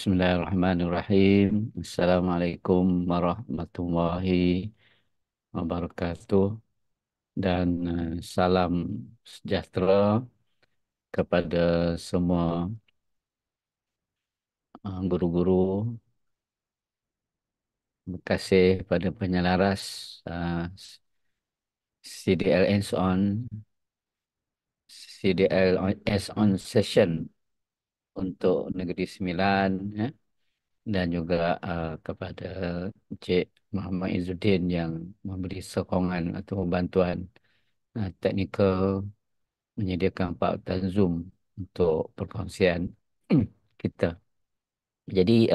Bismillahirrahmanirrahim. Assalamualaikum warahmatullahi wabarakatuh dan salam sejahtera kepada semua guru-guru. Terima kasih pada penyelaras CDLS on session untuk Negeri Sembilan, ya. Dan juga kepada Encik Muhammad Izzuddin yang memberi sokongan atau bantuan teknikal, menyediakan pautan Zoom untuk perkongsian kita. Jadi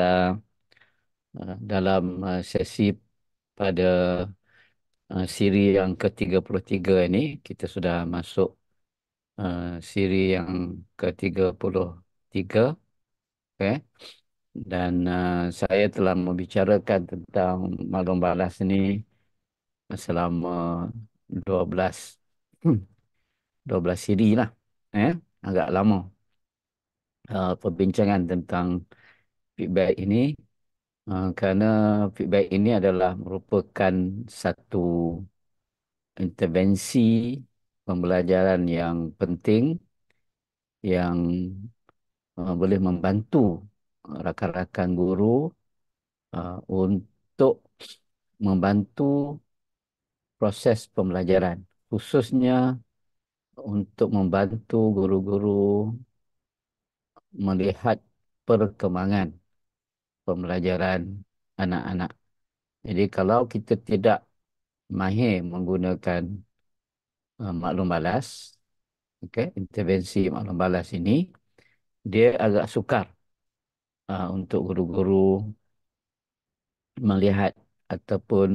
dalam sesi pada siri yang ke-33 ini, kita sudah masuk siri yang ke-33. Okay? Dan saya telah membicarakan tentang maklum balas ini selama 12 12 siri lah. Agak lama perbincangan tentang feedback ini, kerana feedback ini adalah merupakan satu intervensi pembelajaran yang penting yang boleh membantu rakan-rakan guru untuk membantu proses pembelajaran, khususnya untuk membantu guru-guru melihat perkembangan pembelajaran anak-anak. Jadi kalau kita tidak mahir menggunakan maklum balas, intervensi maklum balas ini, dia agak sukar untuk guru-guru melihat ataupun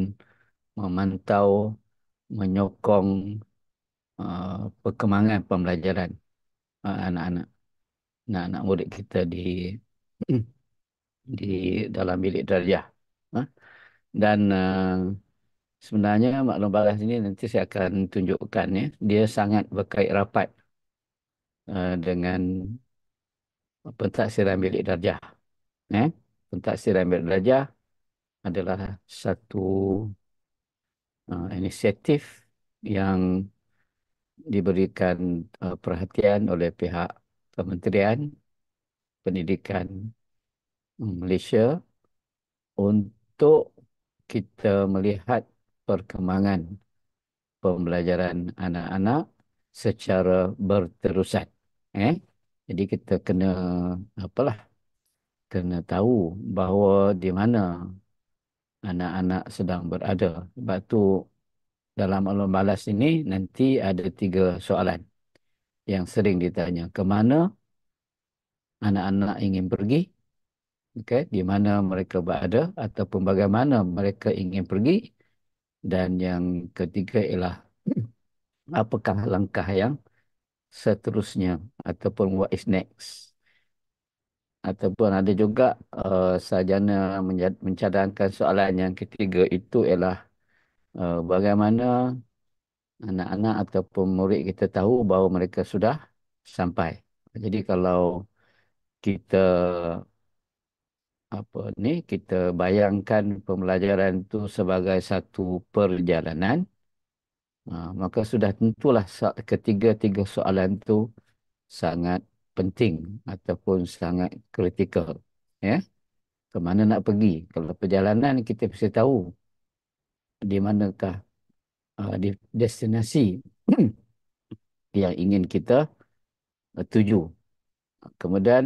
memantau, menyokong perkembangan pembelajaran anak-anak murid kita di dalam bilik darjah. Dan sebenarnya maklum balas ini nanti saya akan tunjukkan, ya, dia sangat berkait rapat dengan pentadsiran bilik darjah. Pentadsiran bilik darjah adalah satu inisiatif yang diberikan perhatian oleh pihak Kementerian Pendidikan Malaysia untuk kita melihat perkembangan pembelajaran anak-anak secara berterusan. Jadi kita kena tahu bahawa di mana anak-anak sedang berada. Sebab tu dalam maklum balas ini nanti ada 3 soalan yang sering ditanya. Ke mana anak-anak ingin pergi? Di mana mereka berada ataupun bagaimana mereka ingin pergi? Dan yang ketiga ialah apakah langkah yang seterusnya ataupun what is next? Ataupun ada juga sarjana mencadangkan soalan yang ketiga itu ialah bagaimana anak-anak ataupun murid kita tahu bahawa mereka sudah sampai. Jadi kalau kita kita bayangkan pembelajaran itu sebagai satu perjalanan, maka sudah tentulah ketiga-tiga soalan itu sangat penting ataupun sangat kritikal. Ya, ke mana nak pergi? Kalau perjalanan kita mesti tahu di manakah di destinasi yang ingin kita tuju. Kemudian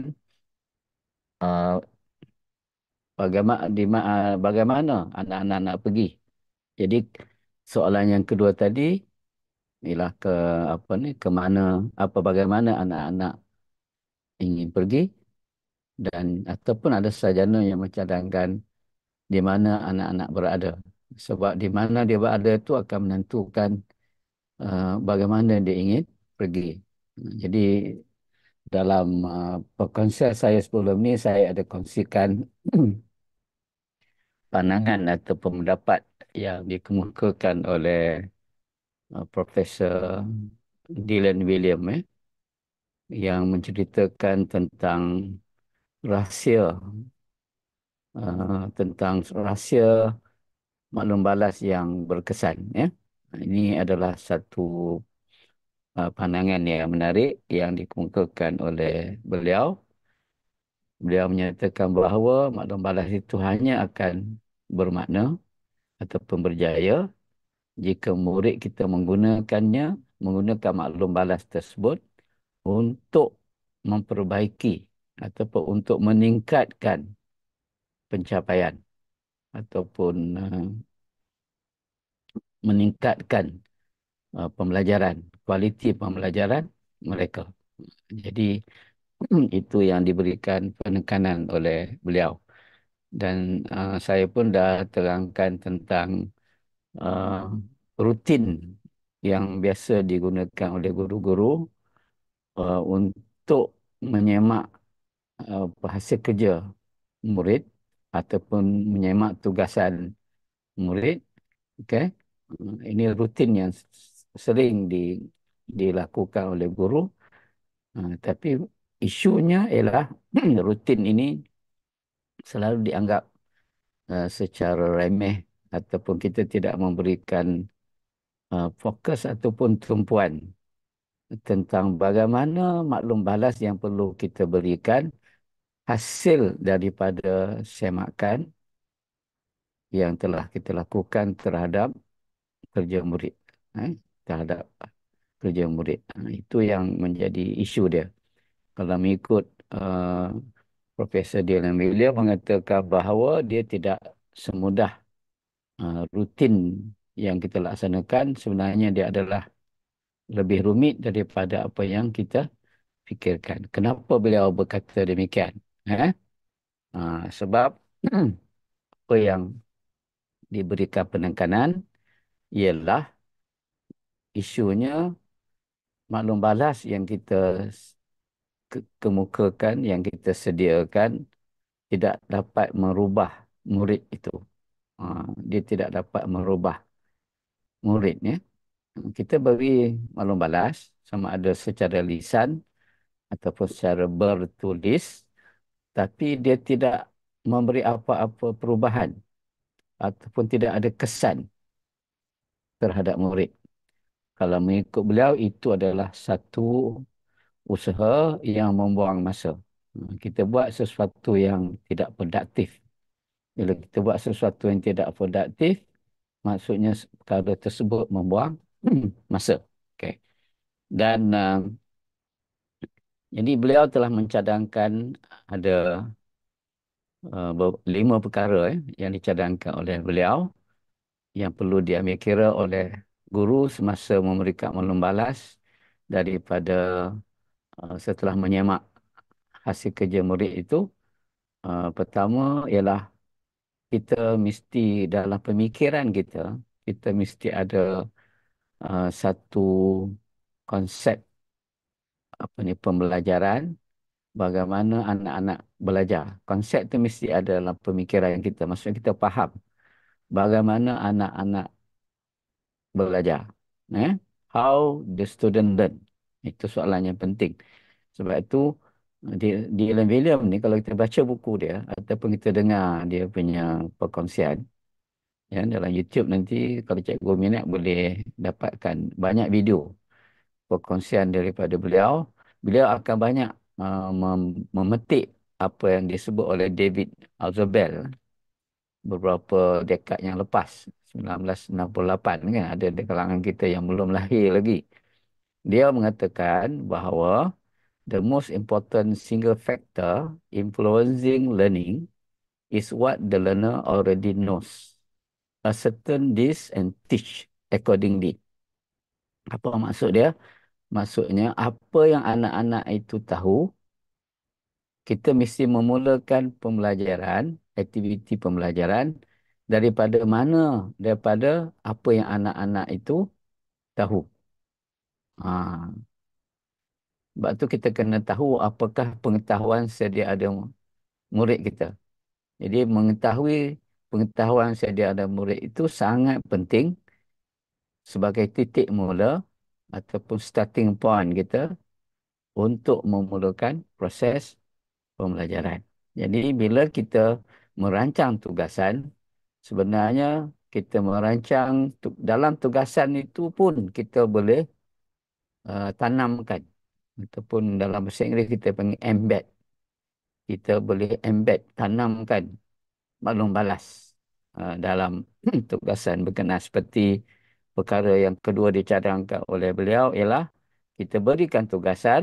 bagaimana anak-anak nak pergi. Jadi soalan yang kedua tadi ialah ke mana, bagaimana anak-anak ingin pergi, dan ataupun ada sarjana yang mencadangkan di mana anak-anak berada. Sebab di mana dia berada itu akan menentukan bagaimana dia ingin pergi. Jadi dalam perkongsian saya sebelum ni, saya ada kongsikan pandangan atau pendapat yang dikemukakan oleh Profesor Dylan William, yang menceritakan tentang rahsia tentang rahsia maklum balas yang berkesan. Ya. Ini adalah satu pandangan yang menarik yang dikemukakan oleh beliau. Beliau menyatakan bahawa maklum balas itu hanya akan bermakna ataupun berjaya jika murid kita menggunakan maklum balas tersebut untuk memperbaiki ataupun untuk meningkatkan pencapaian ataupun meningkatkan pembelajaran, kualiti pembelajaran mereka. Jadi itu yang diberikan penekanan oleh beliau. Dan saya pun dah terangkan tentang uh, rutin yang biasa digunakan oleh guru-guru untuk menyemak hasil kerja murid ataupun menyemak tugasan murid. Okay? Ini rutin yang sering dilakukan oleh guru. Tapi isunya ialah rutin ini selalu dianggap secara remeh ataupun kita tidak memberikan fokus ataupun tumpuan tentang bagaimana maklum balas yang perlu kita berikan hasil daripada semakan yang telah kita lakukan terhadap kerja murid. Terhadap kerja murid. Itu yang menjadi isu dia. Kalau mengikut Profesor Dylan Wheeler mengatakan bahawa dia tidak semudah rutin yang kita laksanakan. Sebenarnya dia adalah lebih rumit daripada apa yang kita fikirkan. Kenapa beliau berkata demikian? Sebab apa yang diberikan penekanan ialah isunya maklum balas yang kita kemukakan, yang kita sediakan tidak dapat merubah murid itu. Dia tidak dapat merubah muridnya. Kita beri maklum balas sama ada secara lisan ataupun secara bertulis, tapi dia tidak memberi apa-apa perubahan ataupun tidak ada kesan terhadap murid. Kalau mengikut beliau, itu adalah satu usaha yang membuang masa. Kita buat sesuatu yang tidak produktif. Bila kita buat sesuatu yang tidak produktif, maksudnya perkara tersebut membuang masa. Okay. Dan jadi beliau telah mencadangkan ada 5 perkara yang dicadangkan oleh beliau yang perlu diambil kira oleh guru semasa memberikan maklum balas daripada setelah menyemak hasil kerja murid itu. Pertama ialah kita mesti dalam pemikiran kita, kita mesti ada satu konsep apa ni pembelajaran bagaimana anak-anak belajar. Konsep itu mesti ada dalam pemikiran kita. Maksudnya kita faham bagaimana anak-anak belajar. How the student learn. Itu soalan yang penting. Sebab itu di Alan William ni kalau kita baca buku dia ataupun kita dengar dia punya perkongsian ya, dalam YouTube nanti kalau cikgu minat boleh dapatkan banyak video perkongsian daripada beliau. Beliau akan banyak memetik apa yang disebut oleh David Alzabel beberapa dekad yang lepas, 1968 kan, ada di kalangan kita yang belum lahir lagi. Dia mengatakan bahawa the most important single factor influencing learning is what the learner already knows. Ascertain this and teach accordingly. Apa maksud dia? Maksudnya apa yang anak-anak itu tahu, kita mesti memulakan pembelajaran, aktiviti pembelajaran daripada mana? Daripada apa yang anak-anak itu tahu. Ha. Sebab tu kita kena tahu apakah pengetahuan sedia ada murid kita. Jadi mengetahui pengetahuan sedia ada murid itu sangat penting sebagai titik mula ataupun starting point kita untuk memulakan proses pembelajaran. Jadi bila kita merancang tugasan, sebenarnya kita merancang dalam tugasan itu pun kita boleh tanamkan, ataupun dalam bahasa Inggeris kita panggil embed. Kita boleh embed, tanamkan maklum balas dalam tugasan berkenaan seperti perkara yang kedua dicadangkan oleh beliau ialah kita berikan tugasan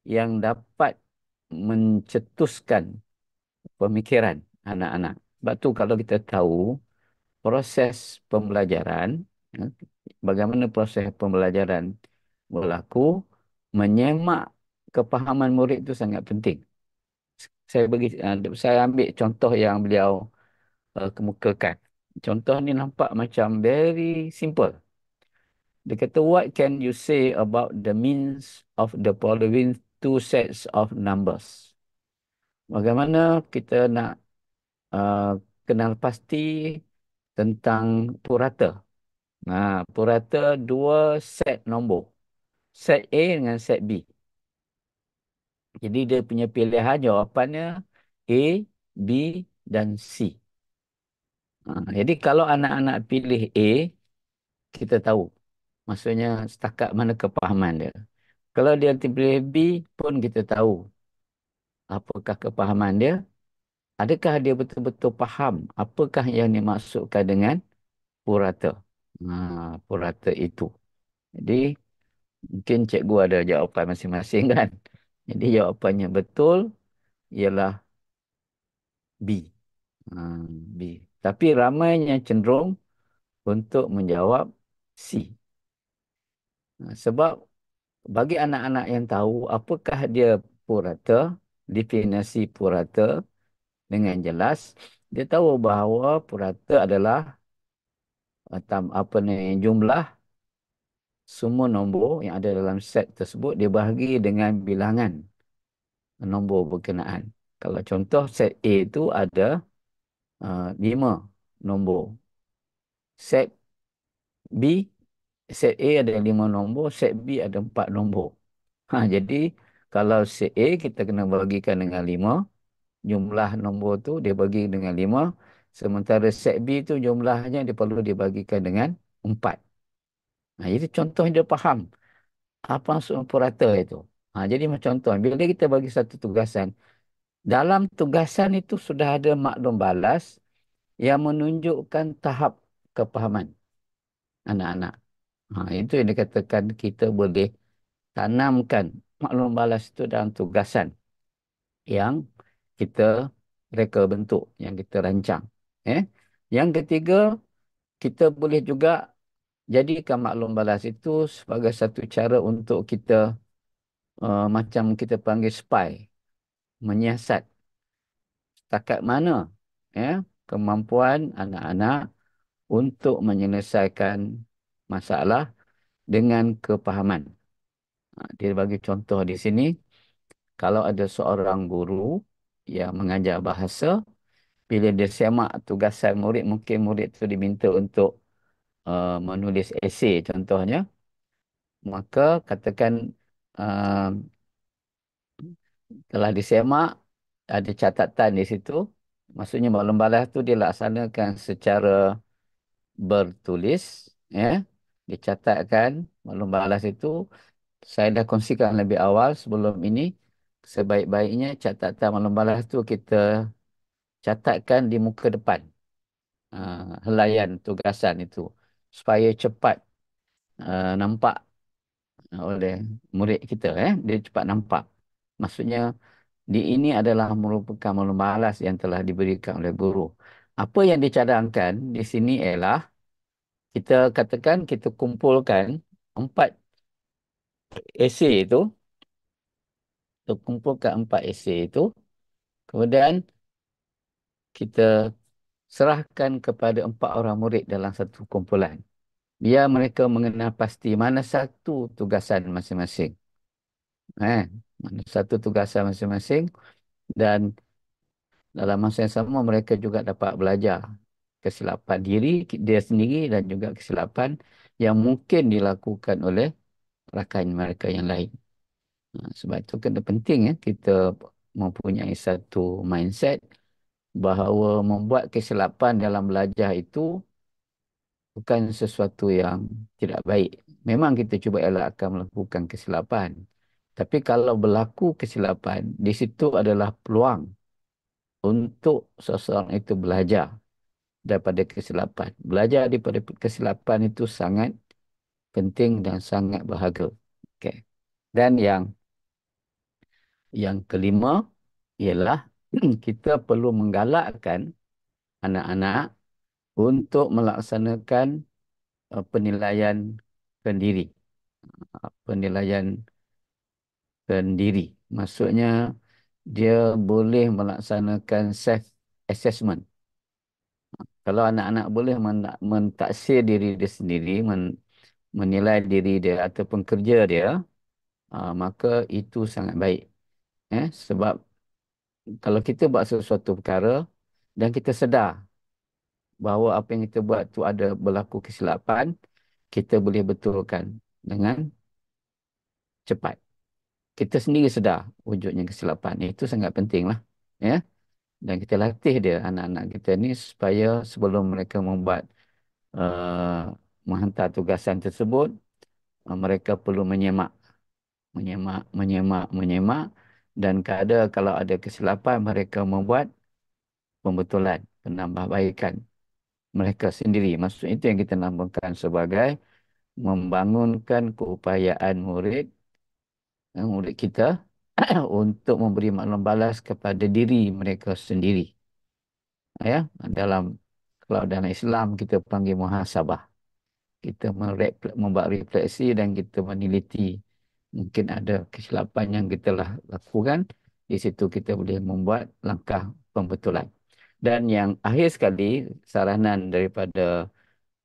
yang dapat mencetuskan pemikiran anak-anak. Sebab tu kalau kita tahu proses pembelajaran, ya, bagaimana proses pembelajaran berlaku, menyemak kepahaman murid itu sangat penting. Saya ambil contoh yang beliau kemukakan. Contoh ni nampak macam very simple. Dia kata, what can you say about the means of the following two sets of numbers? Bagaimana kita nak uh, kenal pasti tentang purata. Purata dua set nombor. Set A dengan set B. Jadi dia punya pilihan jawapannya A, B dan C. Jadi kalau anak-anak pilih A, kita tahu. Maksudnya setakat mana kepahaman dia. Kalau dia pilih B pun kita tahu apakah kepahaman dia. Adakah dia betul-betul faham apakah yang dimaksudkan dengan purata. Purata itu. Jadi mungkin cikgu ada jawapan masing-masing kan. Jadi jawapannya betul ialah B. B. Tapi ramainya cenderung untuk menjawab C. Sebab bagi anak-anak yang tahu apakah dia purata, definisi purata dengan jelas, dia tahu bahawa purata adalah jumlah semua nombor yang ada dalam set tersebut dibahagi dengan bilangan nombor berkenaan. Kalau contoh set A itu ada 5 nombor. Set B, set A ada 5 nombor, set B ada 4 nombor. Jadi kalau set A kita kena bagikan dengan 5, jumlah nombor tu dia bagi dengan 5, sementara set B tu jumlahnya dia perlu dibagikan dengan 4. Jadi contoh dia faham apa maksud purata itu. Jadi macam contoh, bila kita bagi satu tugasan, dalam tugasan itu sudah ada maklum balas yang menunjukkan tahap kepahaman anak-anak. Itu yang dikatakan kita boleh tanamkan maklum balas itu dalam tugasan yang kita reka bentuk, yang kita rancang. Yang ketiga, kita boleh juga jadikan maklum balas itu sebagai satu cara untuk kita macam kita panggil spy, menyiasat setakat mana kemampuan anak-anak untuk menyelesaikan masalah dengan kepahaman. Dia bagi contoh di sini, kalau ada seorang guru yang mengajar bahasa, bila dia semak tugasan murid, mungkin murid itu diminta untuk menulis esei contohnya, maka katakan uh, telah disemak, ada catatan di situ, maksudnya maklum balas tu dilaksanakan secara bertulis, ya, dicatatkan maklum balas itu. Saya dah kongsikan lebih awal sebelum ini, sebaik-baiknya catatan maklum balas tu kita catatkan di muka depan helaian tugasan itu, supaya cepat nampak oleh murid kita. Dia cepat nampak. Maksudnya ini adalah merupakan maklum balas yang telah diberikan oleh guru. Apa yang dicadangkan di sini ialah kita katakan kita kumpulkan 4 esei itu, kemudian kita serahkan kepada 4 orang murid dalam satu kumpulan. Biar mereka mengenal pasti mana satu tugasan masing-masing. Mana satu tugasan masing-masing, dan dalam masa yang sama mereka juga dapat belajar kesilapan diri dia sendiri dan juga kesilapan yang mungkin dilakukan oleh rakan mereka yang lain. Sebab itu kena penting kita mempunyai satu mindset bahawa membuat kesilapan dalam belajar itu bukan sesuatu yang tidak baik. Memang kita cuba elakkan melakukan kesilapan. Tapi kalau berlaku kesilapan, di situ adalah peluang untuk seseorang itu belajar daripada kesilapan. Belajar daripada kesilapan itu sangat penting dan sangat berharga. Okay. Dan yang kelima ialah kita perlu menggalakkan anak-anak untuk melaksanakan penilaian kendiri. Penilaian kendiri. Maksudnya dia boleh melaksanakan self assessment. Kalau anak-anak boleh mentaksir diri dia sendiri, menilai diri dia ataupun kerja dia, maka itu sangat baik. Sebab kalau kita buat sesuatu perkara dan kita sedar bahawa apa yang kita buat tu ada berlaku kesilapan, kita boleh betulkan dengan cepat. Kita sendiri sedar wujudnya kesilapan. Itu sangat penting lah. Ya? Dan kita latih dia, anak-anak kita ni, supaya sebelum mereka membuat menghantar tugasan tersebut, mereka perlu menyemak, menyemak, dan kalau ada kesilapan, mereka membuat pembetulan, penambahbaikan mereka sendiri. Maksud itu yang kita namakan sebagai membangunkan keupayaan murid kita untuk memberi maklum balas kepada diri mereka sendiri. Ya, kalau dalam Islam kita panggil muhasabah. Kita membuat refleksi dan kita meneliti. Mungkin ada kesilapan yang kita lakukan. Di situ kita boleh membuat langkah pembetulan. Dan yang akhir sekali, saranan daripada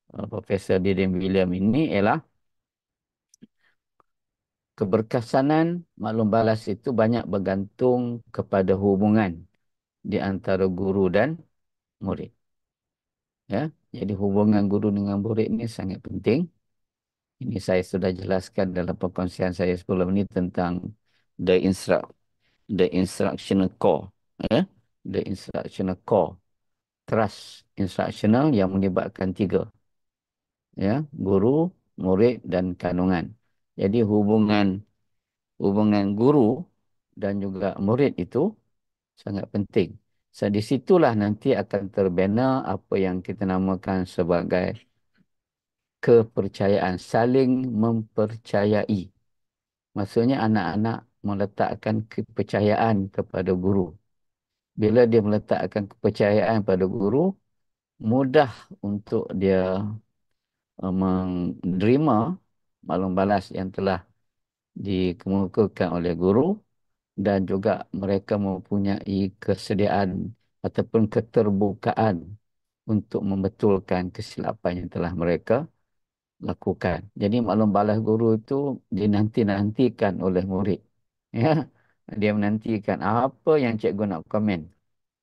Profesor Didin William ini ialah keberkesanan maklum balas itu banyak bergantung kepada hubungan di antara guru dan murid. Ya, jadi hubungan guru dengan murid ini sangat penting. Ini saya sudah jelaskan dalam perkongsian saya sebelum ini tentang the instruct, the instructional core. Ya, the instructional core. Trust instructional yang melibatkan tiga. Ya, guru, murid dan kandungan. Jadi hubungan guru dan juga murid itu sangat penting. So, di situlah nanti akan terbina apa yang kita namakan sebagai kepercayaan, saling mempercayai. Maksudnya anak-anak meletakkan kepercayaan kepada guru. Bila dia meletakkan kepercayaan pada guru, mudah untuk dia menerima maklum balas yang telah dikemukakan oleh guru, dan juga mereka mempunyai kesediaan ataupun keterbukaan untuk membetulkan kesilapan yang telah mereka lakukan. Jadi maklum balas guru itu dinanti-nantikan oleh murid. Ya, dia menantikan apa yang cikgu nak komen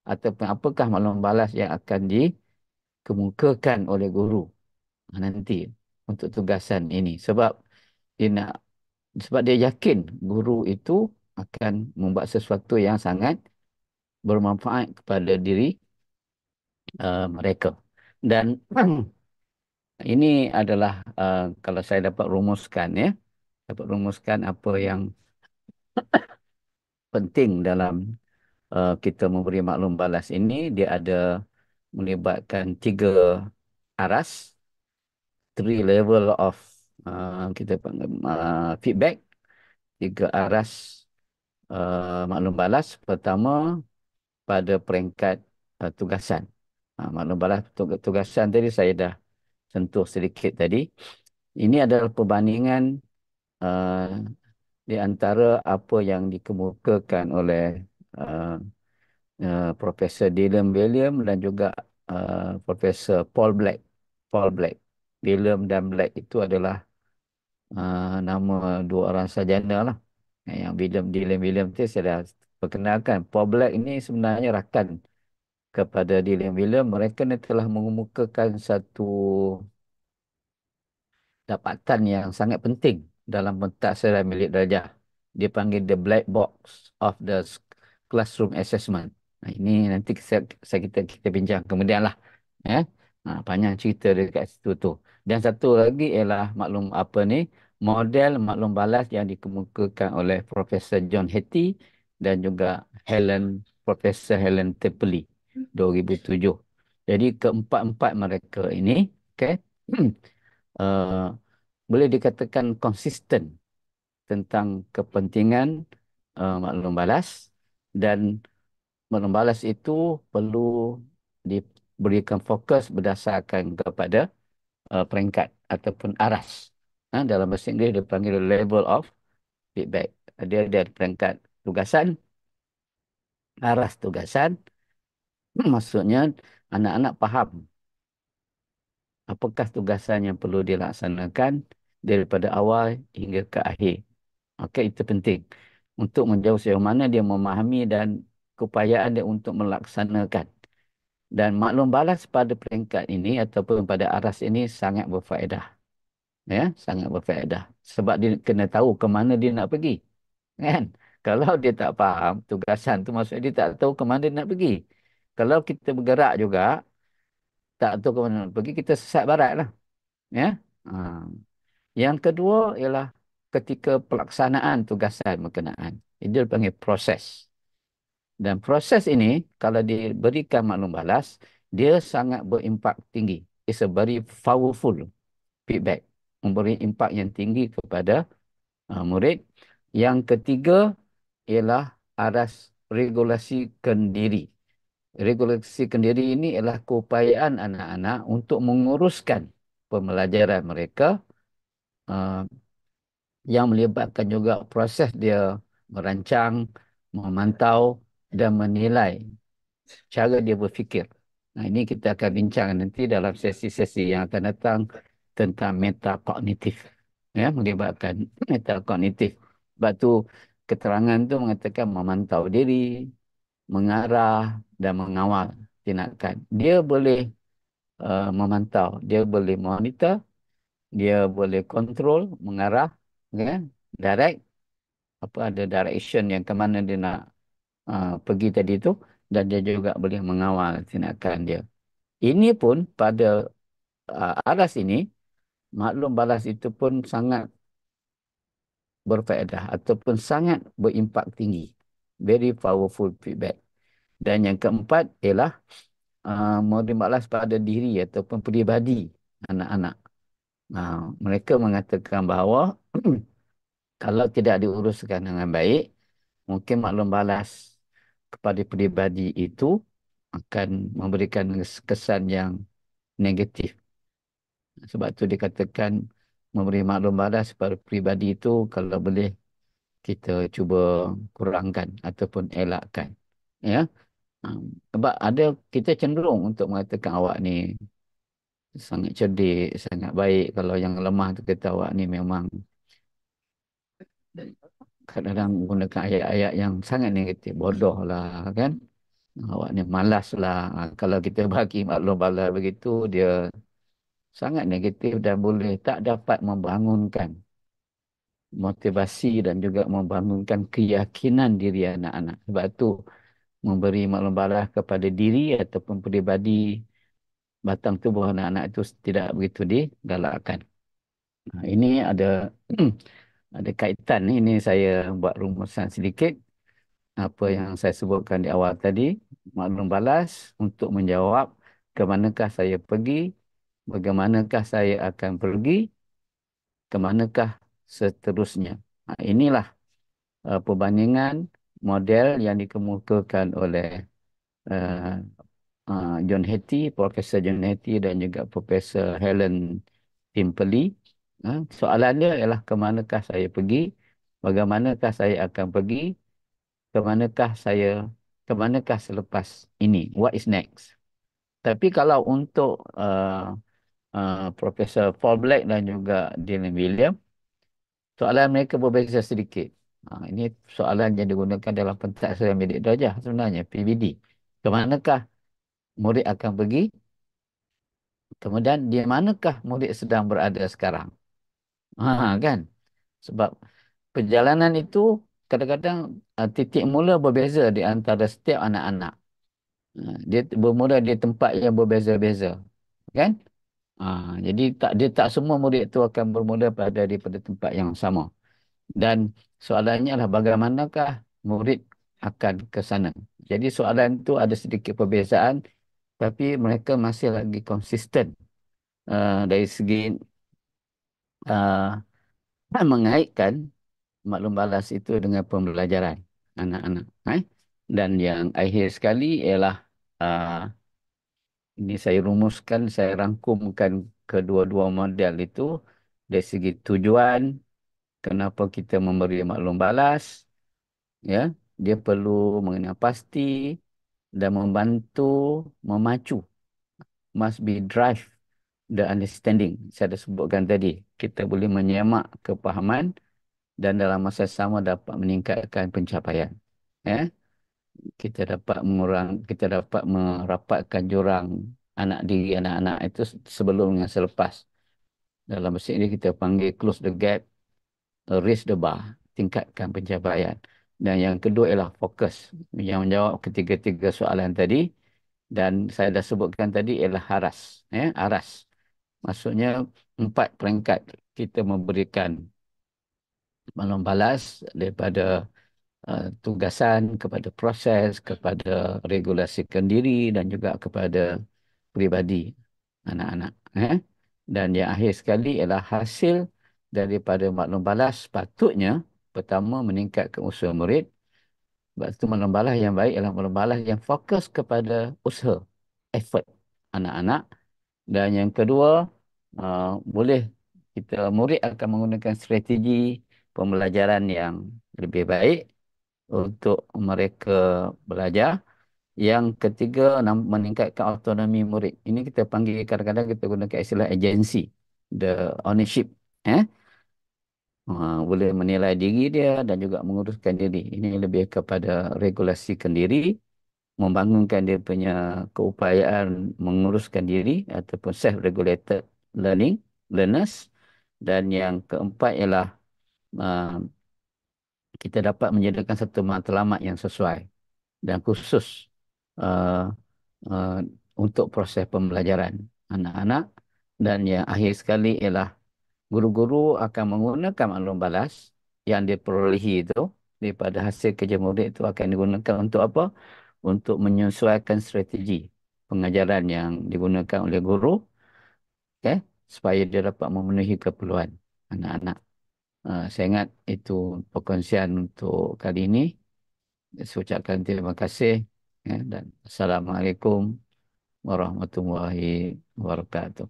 ataupun apakah maklum balas yang akan dikemukakan oleh guru nanti untuk tugasan ini. Dia nak sebab dia yakin guru itu akan membuat sesuatu yang sangat bermanfaat kepada diri mereka. Dan ini adalah kalau saya dapat rumuskan, ya, dapat rumuskan apa yang penting dalam kita memberi maklum balas ini. Dia ada melibatkan tiga aras, three level of kita panggil feedback, tiga aras maklum balas. Pertama, pada peringkat tugasan. Maklum balas tugasan tadi saya dah sentuh sedikit tadi. Ini adalah perbandingan uh, di antara apa yang dikemukakan oleh uh, Profesor Dylan William dan juga Profesor Paul Black. Paul Black. William dan Black itu adalah nama dua orang sarjana lah. Yang Dylan William itu saya dah perkenalkan. Paul Black ini sebenarnya rakan kepada Dylan William. Mereka ni telah mengemukakan satu dapatan yang sangat penting dalam pentaksiran milik darjah. Dia panggil the black box of the classroom assessment. Ini nanti kita bincang kemudian lah. Ya. Panjang cerita dekat situ tu. Dan satu lagi ialah maklum apa ni, model maklum balas yang dikemukakan oleh Profesor John Hattie dan juga Profesor Helen Tapley 2007. Jadi keempat-empat mereka ini, okay, uh, boleh dikatakan konsisten tentang kepentingan maklum balas, dan maklum balas itu perlu diberikan fokus berdasarkan kepada peringkat ataupun aras. Dalam bahasa Inggeris dia panggil level of feedback. Dia ada peringkat tugasan, aras tugasan. Maksudnya anak-anak faham apakah tugasan yang perlu dilaksanakan daripada awal hingga ke akhir. Okey, itu penting. Untuk menjauh sejauh mana dia memahami dan keupayaan dia untuk melaksanakan. Dan maklum balas pada peringkat ini ataupun pada aras ini sangat berfaedah. Ya, sangat berfaedah. Sebab dia kena tahu ke mana dia nak pergi. Kan? Kalau dia tak faham tugasan tu, maksudnya dia tak tahu ke mana dia nak pergi. Kalau kita bergerak juga, tak tahu ke mana nak pergi, kita sesat barat lah. Ya? Ha. Yang kedua ialah ketika pelaksanaan tugasan berkenaan. Itu dipanggil proses. Dan proses ini, kalau diberikan maklum balas, dia sangat berimpak tinggi. It's a very powerful feedback. Memberi impak yang tinggi kepada murid. Yang ketiga ialah aras regulasi kendiri. Regulasi kendiri ini ialah keupayaan anak-anak untuk menguruskan pembelajaran mereka, uh, yang melibatkan juga proses dia merancang, memantau dan menilai cara dia berfikir. Ini kita akan bincang nanti dalam sesi-sesi yang akan datang tentang metakognitif. Ya, melibatkan metakognitif. Sebab tu keterangan tu mengatakan memantau diri, mengarah dan mengawal tindakan. Dia boleh memantau, dia boleh monitor, dia boleh kontrol, mengarah, ya, direct, apa ada direction yang ke mana dia nak pergi tadi tu, dan dia juga boleh mengawal tindakan dia. Ini pun pada aras ini, maklum balas itu pun sangat berfaedah ataupun sangat berimpak tinggi. Very powerful feedback. Dan yang keempat ialah maklum balas pada diri ataupun peribadi anak-anak. Mereka mengatakan bahawa kalau tidak diuruskan dengan baik, mungkin maklum balas kepada peribadi itu akan memberikan kesan yang negatif. Sebab itu dikatakan memberi maklum balas kepada peribadi itu kalau boleh kita cuba kurangkan ataupun elakkan. Ya. Sebab ada kita cenderung untuk mengatakan awak ni sangat cerdik, sangat baik. Kalau yang lemah tu kata awak ni memang kadang-kadang menggunakan ayat-ayat yang sangat negatif. Bodoh lah kan. Awak ni malas lah. Kalau kita bagi maklum balas begitu, dia sangat negatif dan boleh tak dapat membangunkan motivasi dan juga membangunkan keyakinan diri anak-anak. Sebab itu memberi maklum balas kepada diri ataupun peribadi batang tubuh anak-anak itu tidak begitu digalakkan. Ini ada ada kaitan ni. Ini saya buat rumusan sedikit apa yang saya sebutkan di awal tadi. Maklum balas untuk menjawab ke manakah saya pergi, bagaimanakah saya akan pergi, ke manakah seterusnya. Inilah perbandingan model yang dikemukakan oleh uh, John Hattie, Profesor John Hattie dan juga Profesor Helen Timperley. Soalan dia ialah ke manakah saya pergi, bagaimanakah saya akan pergi, ke manakah saya, ke manakah selepas ini, what is next. Tapi kalau untuk Profesor Paul Black dan juga Dylan William, soalan mereka berbeza sedikit. Ini soalan yang digunakan dalam pentadbiran bidik darjah sebenarnya, PBD. Ke manakah murid akan pergi? Kemudian di manakah murid sedang berada sekarang? Kan? Sebab perjalanan itu kadang-kadang titik mula berbeza di antara setiap anak-anak. Dia bermula di tempat yang berbeza-beza. Kan? Jadi dia tak semua murid itu akan bermula pada tempat yang sama. Dan soalannya adalah bagaimanakah murid akan ke sana. Jadi soalan itu ada sedikit perbezaan, tapi mereka masih lagi konsisten dari segi uh, mengaitkan maklum balas itu dengan pembelajaran anak-anak. Dan yang akhir sekali ialah uh, ini saya rumuskan, saya rangkumkan kedua-dua model itu dari segi tujuan, kenapa kita memberi maklum balas, ya, dia perlu mengenal pasti dan membantu, memacu, must be drive the understanding. Saya dah sebutkan tadi, kita boleh menyemak kepahaman dan dalam masa sama dapat meningkatkan pencapaian. Ya, kita dapat merapatkan jurang anak diri anak-anak itu sebelum dan selepas. Dalam bahasa ini kita panggil close the gap, raise the bar, tingkatkan pencapaian. Dan yang kedua ialah fokus, yang menjawab ketiga-tiga soalan tadi. Dan saya dah sebutkan tadi ialah aras. Aras. Maksudnya 4 peringkat kita memberikan maklum balas daripada tugasan kepada proses, kepada regulasikan diri dan juga kepada peribadi anak-anak. Dan yang akhir sekali ialah hasil daripada maklum balas sepatutnya pertama meningkatkan usaha murid. Sebab itu maklum balas yang baik ialah maklum balas yang fokus kepada usaha, effort anak-anak. Dan yang kedua, boleh murid akan menggunakan strategi pembelajaran yang lebih baik untuk mereka belajar. Yang ketiga, meningkatkan autonomi murid. Ini kita panggil, kadang-kadang kita gunakan istilah agensi, the ownership. Eh? Boleh menilai diri dia dan juga menguruskan diri. Ini lebih kepada regulasikan diri, membangunkan dia punya keupayaan menguruskan diri ataupun self-regulated learners. Dan yang keempat ialah uh, kita dapat menyediakan satu matlamat yang sesuai dan khusus uh, uh, untuk proses pembelajaran anak-anak. Dan yang akhir sekali ialah guru-guru akan menggunakan maklum balas yang diperolehi itu daripada hasil kerja murid itu akan digunakan untuk apa? Untuk menyesuaikan strategi pengajaran yang digunakan oleh guru, okay? Supaya dia dapat memenuhi keperluan anak-anak. Saya ingat itu perkongsian untuk kali ini. Saya ucapkan terima kasih, ya, dan Assalamualaikum warahmatullahi wabarakatuh.